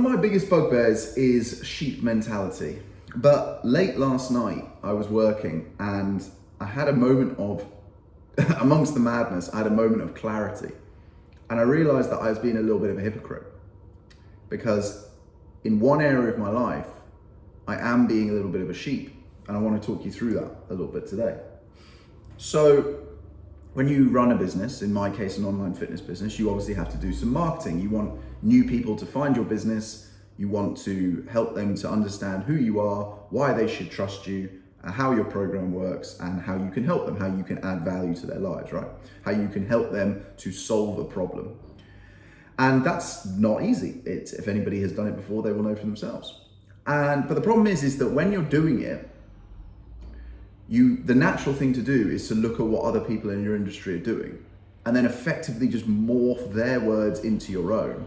One of my biggest bugbears is sheep mentality. But late last night, I was working and I had a moment of, amongst the madness, I had a moment of clarity. And I realized that I was being a little bit of a hypocrite. Because in one area of my life, I am being a little bit of a sheep. And I want to talk you through that a little bit today. So, when you run a business, in my case, an online fitness business, you obviously have to do some marketing. You want new people to find your business. You want to help them to understand who you are, why they should trust you, how your program works, and how you can help them, how you can add value to their lives, right? How you can help them to solve a problem. And that's not easy. If anybody has done it before, they will know for themselves. But the problem is that when you're doing it, the natural thing to do is to look at what other people in your industry are doing and then effectively just morph their words into your own.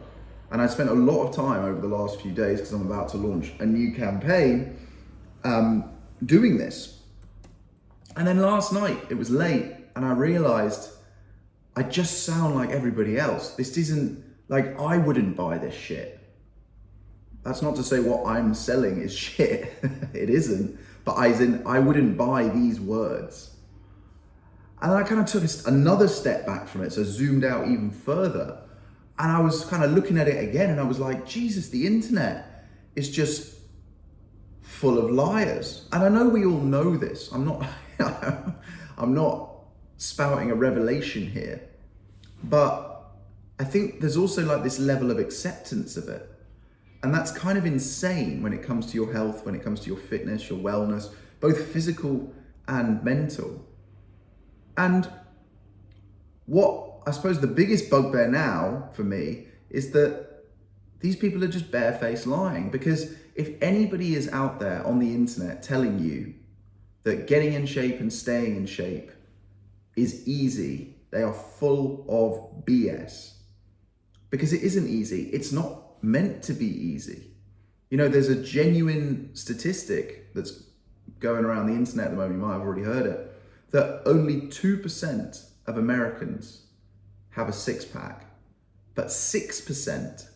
And I spent a lot of time over the last few days, because I'm about to launch a new campaign, doing this. And then last night, it was late, and I realized I just sound like everybody else. This isn't, like, I wouldn't buy this shit. That's not to say what I'm selling is shit. It isn't. But I wouldn't buy these words. And I kind of took another step back from it, so zoomed out even further. And I was kind of looking at it again, and I was like, Jesus, the internet is just full of liars. And I know we all know this. I'm not spouting a revelation here. But I think there's also like this level of acceptance of it. And that's kind of insane when it comes to your health, when it comes to your fitness, your wellness, both physical and mental. And what I suppose the biggest bugbear now for me is that these people are just barefaced lying. Because if anybody is out there on the internet telling you that getting in shape and staying in shape is easy, they are full of BS. Because it isn't easy. It's not meant to be easy. You know, there's a genuine statistic that's going around the internet at the moment, you might have already heard it, that only 2% of Americans have a six-pack, but 6%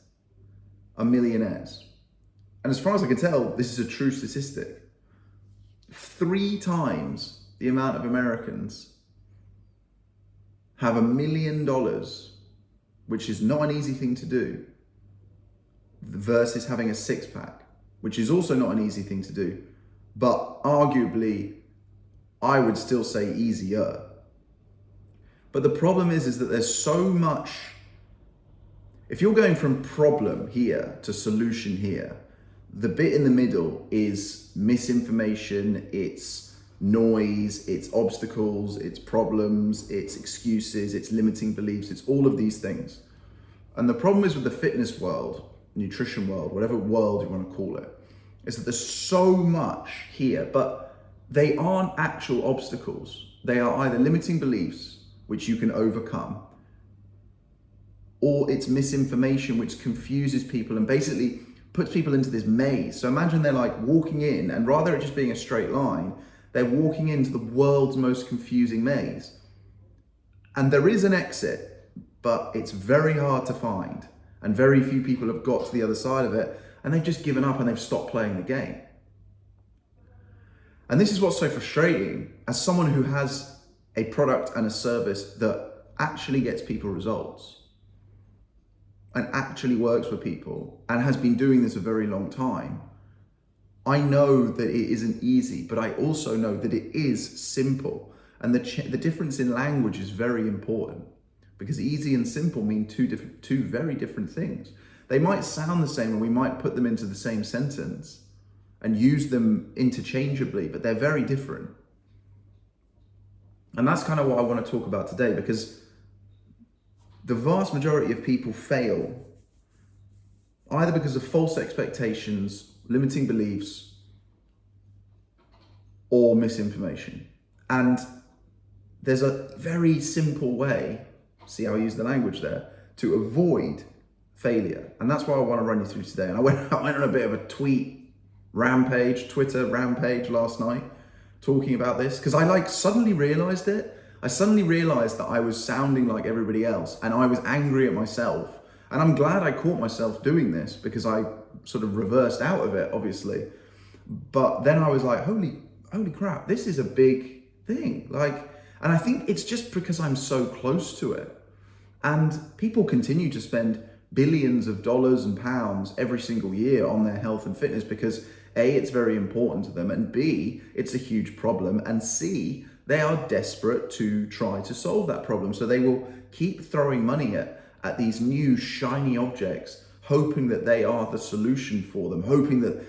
are millionaires. And as far as I can tell, this is a true statistic. 3 times the amount of Americans have $1 million, which is not an easy thing to do, versus having a six-pack, which is also not an easy thing to do, but arguably, I would still say easier. But the problem is that there's so much, if you're going from problem here to solution here, the bit in the middle is misinformation, it's noise, it's obstacles, it's problems, it's excuses, it's limiting beliefs, it's all of these things. And the problem is with the fitness world, nutrition world, whatever world you want to call it, is that there's so much here, but they aren't actual obstacles. They are either limiting beliefs, which you can overcome, or it's misinformation, which confuses people and basically puts people into this maze. So imagine they're like walking in, and rather it just being a straight line, they're walking into the world's most confusing maze. And there is an exit, but it's very hard to find. And very few people have got to the other side of it, and they've just given up and they've stopped playing the game. And this is what's so frustrating as someone who has a product and a service that actually gets people results and actually works for people and has been doing this a very long time. I know that it isn't easy, but I also know that it is simple. And the difference in language is very important. Because easy and simple mean two very different things. They might sound the same and we might put them into the same sentence and use them interchangeably, but they're very different. And that's kind of what I want to talk about today, because the vast majority of people fail either because of false expectations, limiting beliefs, or misinformation. And there's a very simple way, see how I use the language there, to avoid failure. And that's what I want to run you through today. And I went on a bit of a Twitter rampage last night talking about this, because I suddenly realized it. I suddenly realized that I was sounding like everybody else and I was angry at myself. And I'm glad I caught myself doing this, because I sort of reversed out of it, obviously. But then I was like, holy crap, this is a big thing. Like, and I think it's just because I'm so close to it. And people continue to spend billions of dollars and pounds every single year on their health and fitness because A, it's very important to them, and B, it's a huge problem, and C, they are desperate to try to solve that problem. So they will keep throwing money at these new shiny objects, hoping that they are the solution for them, hoping that,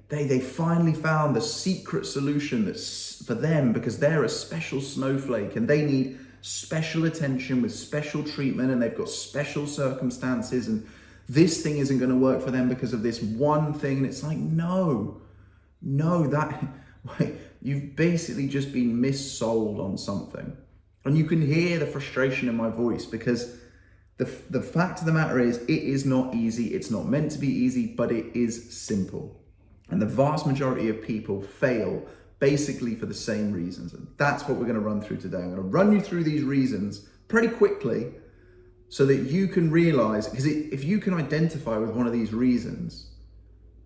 they finally found the secret solution that's for them because they're a special snowflake and they need special attention with special treatment and they've got special circumstances and this thing isn't going to work for them because of this one thing. And it's like, no, that you've basically just been missold on something. And you can hear the frustration in my voice because the fact of the matter is it is not easy. It's not meant to be easy, but it is simple. And the vast majority of people fail basically for the same reasons. And that's what we're going to run through today. I'm going to run you through these reasons pretty quickly so that you can realize, because if you can identify with one of these reasons,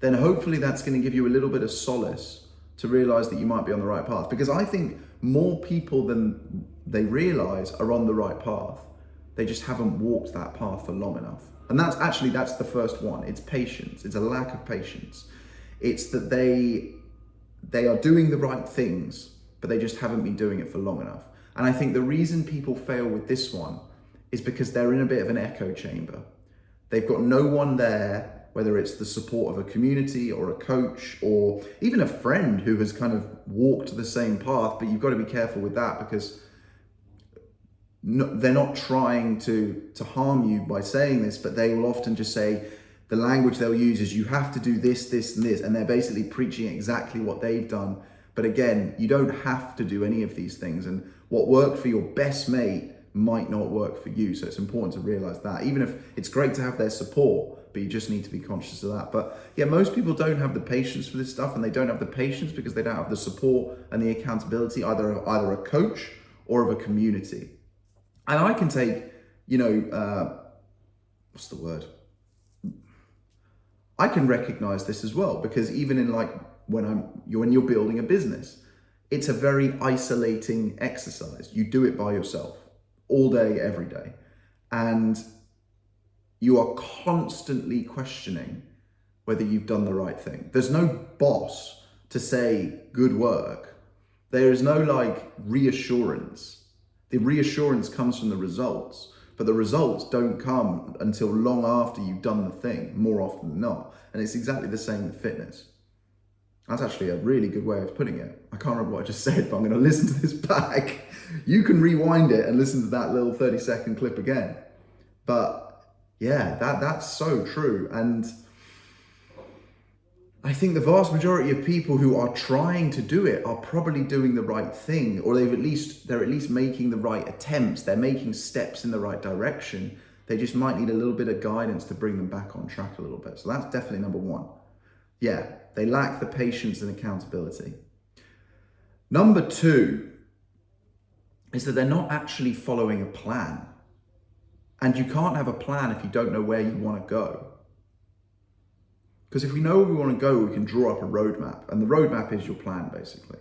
then hopefully that's going to give you a little bit of solace to realize that you might be on the right path. Because I think more people than they realize are on the right path. They just haven't walked that path for long enough. And that's the first one. It's patience. It's a lack of patience. It's that they are doing the right things, but they just haven't been doing it for long enough. And I think the reason people fail with this one is because they're in a bit of an echo chamber. They've got no one there, whether it's the support of a community or a coach or even a friend who has kind of walked the same path, but you've got to be careful with that because they're not trying to harm you by saying this, but they will often just say, the language they'll use is you have to do this, this, and this, and they're basically preaching exactly what they've done. But again, you don't have to do any of these things, and what worked for your best mate might not work for you. So it's important to realize that, even if it's great to have their support, but you just need to be conscious of that. But yeah, most people don't have the patience for this stuff, and they don't have the patience because they don't have the support and the accountability, either a coach or of a community. And I can take, what's the word? I can recognize this as well, because even in when you're building a business, it's a very isolating exercise. You do it by yourself all day, every day. And you are constantly questioning whether you've done the right thing. There's no boss to say, good work. There is no reassurance. The reassurance comes from the results. But the results don't come until long after you've done the thing, more often than not. And it's exactly the same with fitness. That's actually a really good way of putting it. I can't remember what I just said, but I'm going to listen to this back. You can rewind it and listen to that little 30-second clip again. But yeah, that's so true. And I think the vast majority of people who are trying to do it are probably doing the right thing, or they're at least making the right attempts. They're making steps in the right direction. They just might need a little bit of guidance to bring them back on track a little bit. So that's definitely number one. Yeah, they lack the patience and accountability. Number two is that they're not actually following a plan. And you can't have a plan if you don't know where you want to go. Because if we know where we want to go, we can draw up a roadmap. And the roadmap is your plan, basically.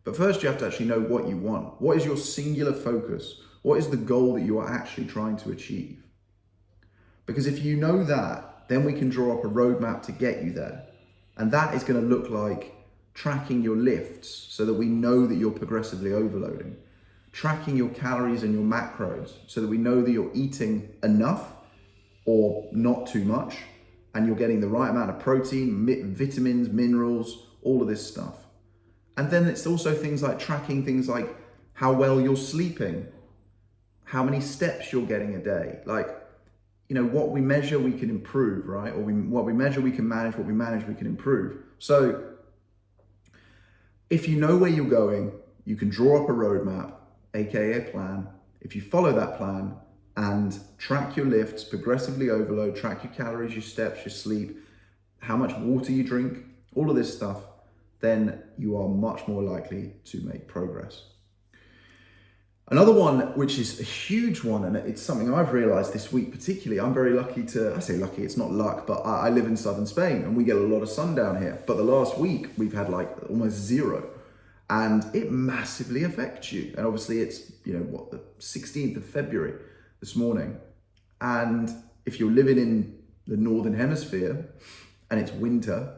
But first, you have to actually know what you want. What is your singular focus? What is the goal that you are actually trying to achieve? Because if you know that, then we can draw up a roadmap to get you there. And that is going to look like tracking your lifts so that we know that you're progressively overloading. Tracking your calories and your macros so that we know that you're eating enough or not too much, and you're getting the right amount of protein, vitamins, minerals, all of this stuff. And then it's also tracking things like how well you're sleeping, how many steps you're getting a day. What we measure, we can improve, right? Or what we measure, we can manage. What we manage, we can improve. So if you know where you're going, you can draw up a roadmap, aka a plan. If you follow that plan and track your lifts, progressively overload, track your calories, your steps, your sleep, how much water you drink, all of this stuff, then you are much more likely to make progress. Another one, which is a huge one, and it's something I've realized this week particularly. I'm very lucky I say lucky, it's not luck, but I live in southern Spain and we get a lot of sun down here. But the last week we've had like almost zero, and it massively affects you. And obviously it's, the 16th of February this morning. And if you're living in the Northern Hemisphere and it's winter,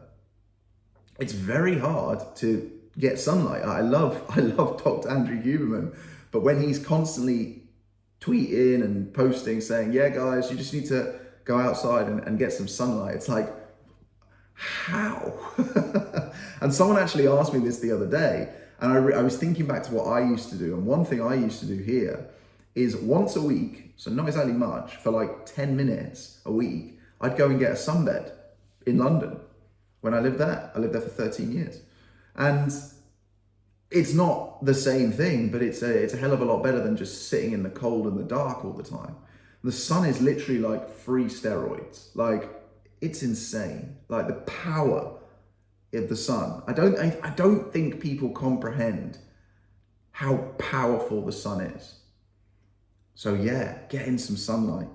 it's very hard to get sunlight. I love Dr. Andrew Huberman, but when he's constantly tweeting and posting saying, yeah, guys, you just need to go outside and get some sunlight, it's like, how? And someone actually asked me this the other day, and I was thinking back to what I used to do. And one thing I used to do here is once a week, so not exactly much, for like 10 minutes a week, I'd go and get a sunbed in London when I lived there. I lived there for 13 years. And it's not the same thing, but it's a hell of a lot better than just sitting in the cold and the dark all the time. The sun is literally like free steroids. Like, it's insane. Like the power of the sun. I don't think people comprehend how powerful the sun is. So yeah, get in some sunlight.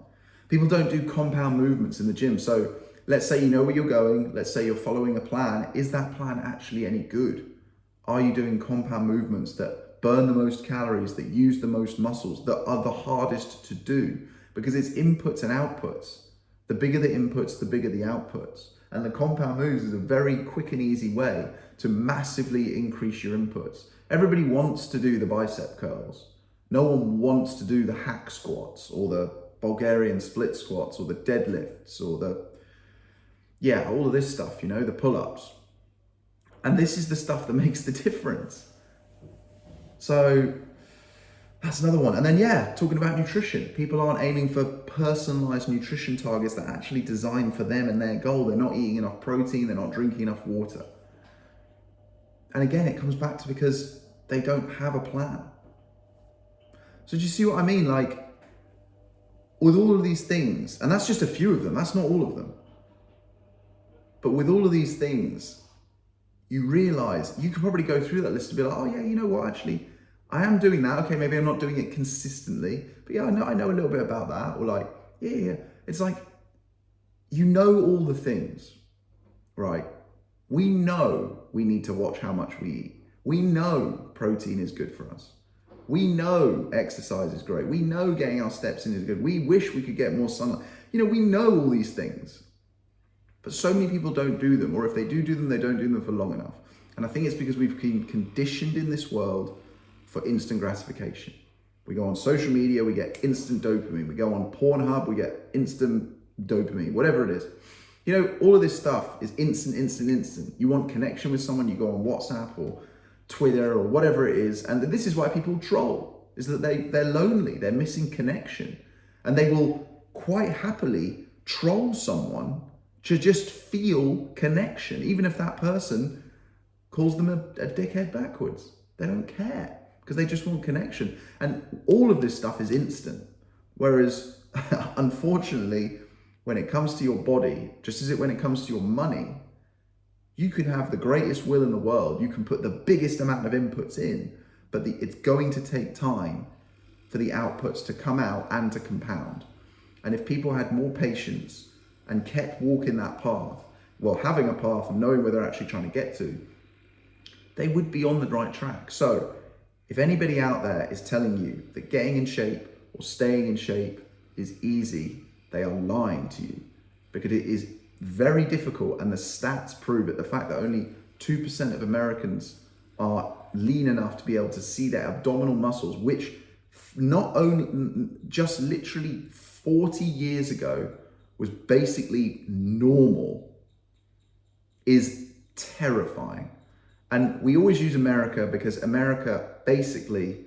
People don't do compound movements in the gym. So let's say you know where you're going. Let's say you're following a plan. Is that plan actually any good? Are you doing compound movements that burn the most calories, that use the most muscles, that are the hardest to do? Because it's inputs and outputs. The bigger the inputs, the bigger the outputs. And the compound moves is a very quick and easy way to massively increase your inputs. Everybody wants to do the bicep curls. No one wants to do the hack squats or the Bulgarian split squats or the deadlifts or all of this stuff, the pull-ups. And this is the stuff that makes the difference. So that's another one. And then, talking about nutrition. People aren't aiming for personalized nutrition targets that are actually designed for them and their goal. They're not eating enough protein. They're not drinking enough water. And again, it comes back to because they don't have a plan. So do you see what I mean? Like, with all of these things, and that's just a few of them. That's not all of them. But with all of these things, you realize you could probably go through that list and be like, oh yeah, you know what, actually, I am doing that. Okay, maybe I'm not doing it consistently, but yeah, I know a little bit about that. Or like, yeah. It's like, all the things, right? We know we need to watch how much we eat. We know protein is good for us. We know exercise is great. We know getting our steps in is good. We wish we could get more sunlight. We know all these things. But so many people don't do them, or if they do them, they don't do them for long enough. And I think it's because we've been conditioned in this world for instant gratification. We go on social media, we get instant dopamine. We go on Pornhub, we get instant dopamine, whatever it is. All of this stuff is instant. You want connection with someone, you go on WhatsApp or Twitter or whatever it is. And this is why people troll, is that they're lonely, they're missing connection. And they will quite happily troll someone to just feel connection, even if that person calls them a dickhead backwards. They don't care because they just want connection. And all of this stuff is instant. Whereas, unfortunately, when it comes to your body, just as when it comes to your money, you can have the greatest will in the world. You can put the biggest amount of inputs in, but it's going to take time for the outputs to come out and to compound. And if people had more patience and kept walking that path, having a path and knowing where they're actually trying to get to, they would be on the right track. So if anybody out there is telling you that getting in shape or staying in shape is easy, they are lying to you, because it is very difficult. And the stats prove it. The fact that only 2% of Americans are lean enough to be able to see their abdominal muscles, which not only just literally 40 years ago was basically normal, is terrifying. And we always use America because America, basically,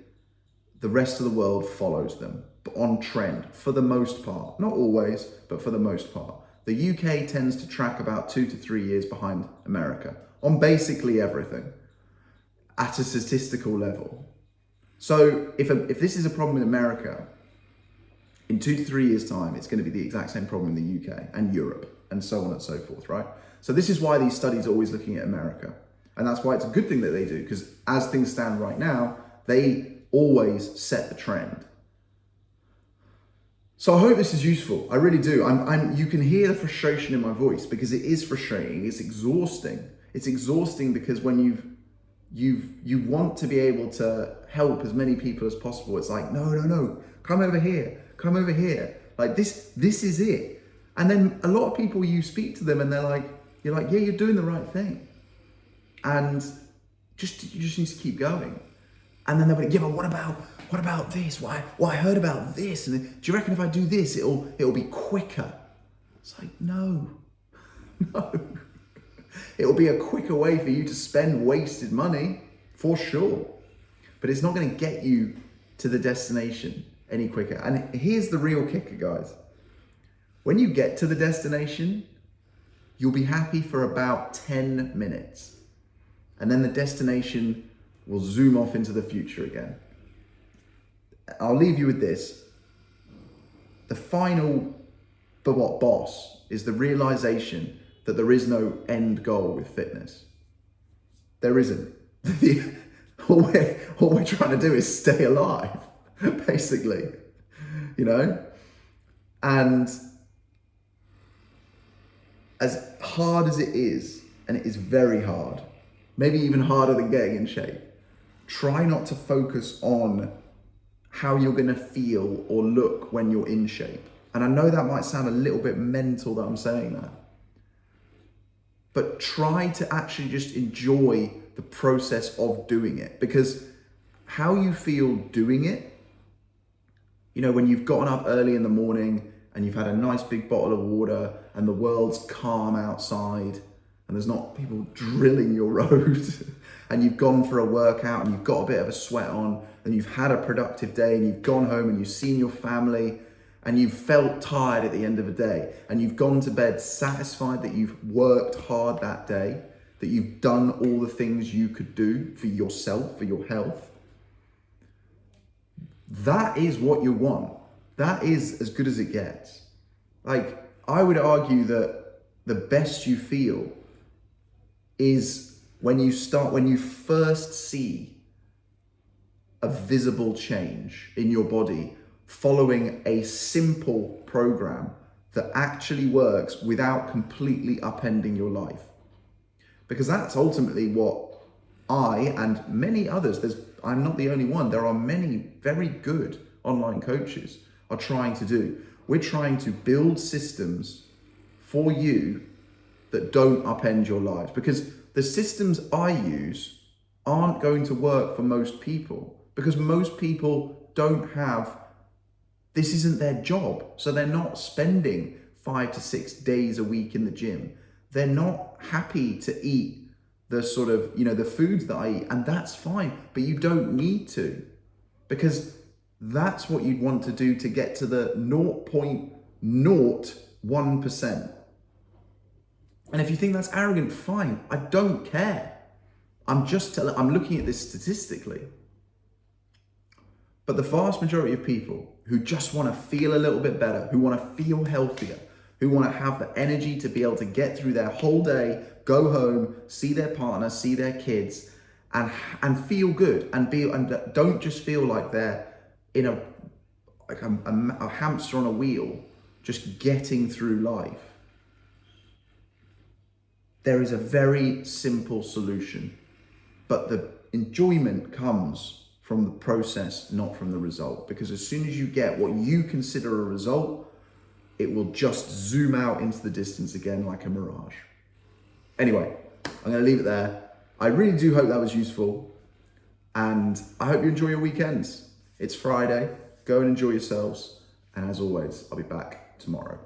the rest of the world follows them on trend for the most part. Not always, but for the most part. The UK tends to track about 2 to 3 years behind America on basically everything at a statistical level. So if this is a problem in America, in 2 to 3 years' time, it's going to be the exact same problem in the UK and Europe and so on and so forth, right? So this is why these studies are always looking at America. And that's why it's a good thing that they do, because as things stand right now, they always set the trend. So I hope this is useful. I really do. You can hear the frustration in my voice because it is frustrating. It's exhausting. It's exhausting because when you want to be able to help as many people as possible. It's like, no, come over here. Like this is it. And then a lot of people, you speak to them and you're like, yeah, you're doing the right thing. And you just need to keep going. And then they'll be like, yeah, but what about this? Well, I heard about this. And then, do you reckon if I do this, it'll be quicker? It's like, no. It'll be a quicker way for you to spend wasted money, for sure. But it's not going to get you to the destination any quicker. And here's the real kicker, guys. When you get to the destination, you'll be happy for about 10 minutes. And then the destination will zoom off into the future again. I'll leave you with this. The final boss is the realization that there is no end goal with fitness. There isn't. All we're trying to do is stay alive, basically, And as hard as it is, and it is very hard, maybe even harder than getting in shape, try not to focus on how you're going to feel or look when you're in shape. And I know that might sound a little bit mental that I'm saying that, but try to actually just enjoy the process of doing it, because how you feel doing it, when you've gotten up early in the morning and you've had a nice big bottle of water and the world's calm outside and there's not people drilling your road and you've gone for a workout and you've got a bit of a sweat on and you've had a productive day and you've gone home and you've seen your family and you've felt tired at the end of the day and you've gone to bed satisfied that you've worked hard that day, that you've done all the things you could do for yourself, for your health. That is what you want. That is as good as it gets. Like, I would argue that the best you feel is when you first see a visible change in your body following a simple program that actually works without completely upending your life. Because that's ultimately what I and many others, I'm not the only one, there are many very good online coaches are trying to do. We're trying to build systems for you that don't upend your lives, because the systems I use aren't going to work for most people, because most people this isn't their job. So they're not spending 5 to 6 days a week in the gym. They're not happy to eat the sort of, the foods that I eat, and that's fine, but you don't need to, because that's what you'd want to do to get to the 0.01%. And if you think that's arrogant, fine. I don't care. I'm looking at this statistically. But the vast majority of people who just want to feel a little bit better, who want to feel healthier, who want to have the energy to be able to get through their whole day, go home, see their partner, see their kids, and feel good, and don't just feel like they're in a hamster on a wheel, just getting through life. There is a very simple solution, but the enjoyment comes from the process, not from the result. Because as soon as you get what you consider a result, it will just zoom out into the distance again like a mirage. Anyway, I'm going to leave it there. I really do hope that was useful, and I hope you enjoy your weekends. It's Friday. Go and enjoy yourselves. And as always, I'll be back tomorrow.